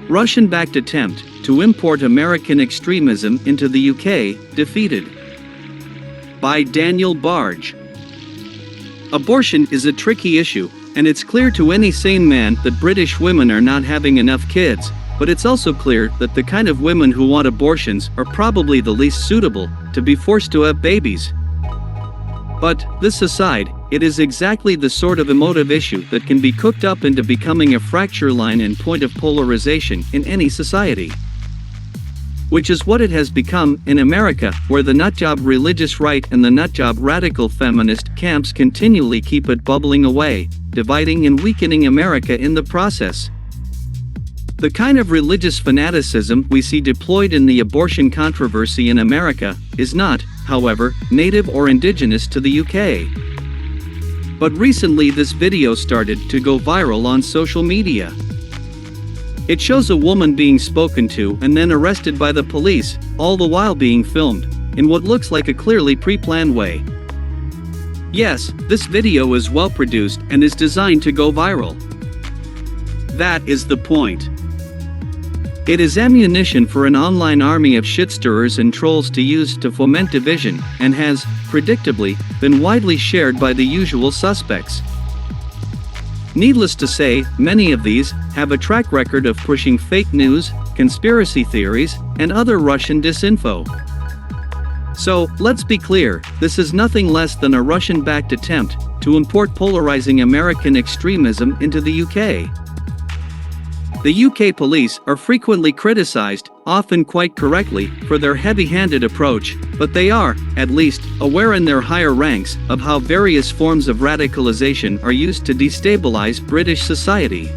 Russian-backed attempt to import American extremism into the UK, defeated. By Daniel Barge. Abortion is a tricky issue, and it's clear to any sane man that British women are not having enough kids, but it's also clear that the kind of women who want abortions are probably the least suitable to be forced to have babies. But, this aside, it is exactly the sort of emotive issue that can be cooked up into becoming a fracture line and point of polarization in any society. Which is what it has become in America, where the nutjob religious right and the nutjob radical feminist camps continually keep it bubbling away, dividing and weakening America in the process. The kind of religious fanaticism we see deployed in the abortion controversy in America is not, however, native or indigenous to the UK. But recently this video started to go viral on social media. It shows a woman being spoken to and then arrested by the police, all the while being filmed, in what looks like a clearly pre-planned way. Yes, this video is well produced and is designed to go viral. That is the point. It is ammunition for an online army of shitstirrers and trolls to use to foment division, and has, predictably, been widely shared by the usual suspects. Needless to say, many of these have a track record of pushing fake news, conspiracy theories, and other Russian disinfo. So, let's be clear, this is nothing less than a Russian-backed attempt to import polarizing American extremism into the UK. The UK police are frequently criticized, often quite correctly, for their heavy-handed approach, but they are, at least, aware in their higher ranks of how various forms of radicalization are used to destabilize British society.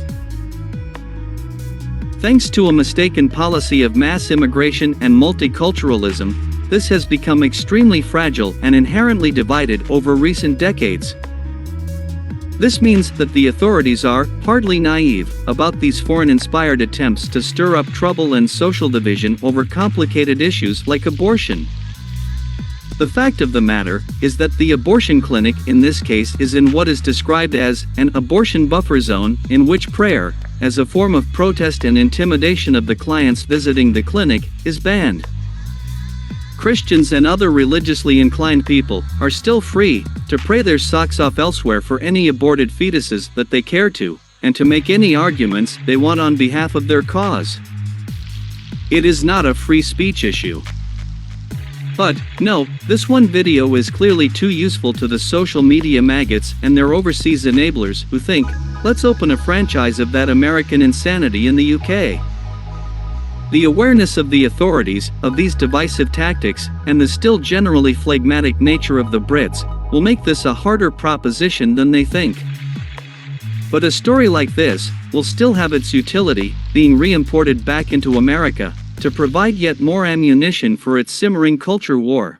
Thanks to a mistaken policy of mass immigration and multiculturalism, this has become extremely fragile and inherently divided over recent decades. This means that the authorities are hardly naive about these foreign-inspired attempts to stir up trouble and social division over complicated issues like abortion. The fact of the matter is that the abortion clinic in this case is in what is described as an abortion buffer zone, in which prayer, as a form of protest and intimidation of the clients visiting the clinic, is banned. Christians and other religiously inclined people are still free to pray their socks off elsewhere for any aborted fetuses that they care to, and to make any arguments they want on behalf of their cause. It is not a free speech issue. But, no, this one video is clearly too useful to the social media maggots and their overseas enablers who think, let's open a franchise of that American insanity in the UK. The awareness of the authorities of these divisive tactics and the still generally phlegmatic nature of the Brits will make this a harder proposition than they think. But a story like this will still have its utility, being re-imported back into America to provide yet more ammunition for its simmering culture war.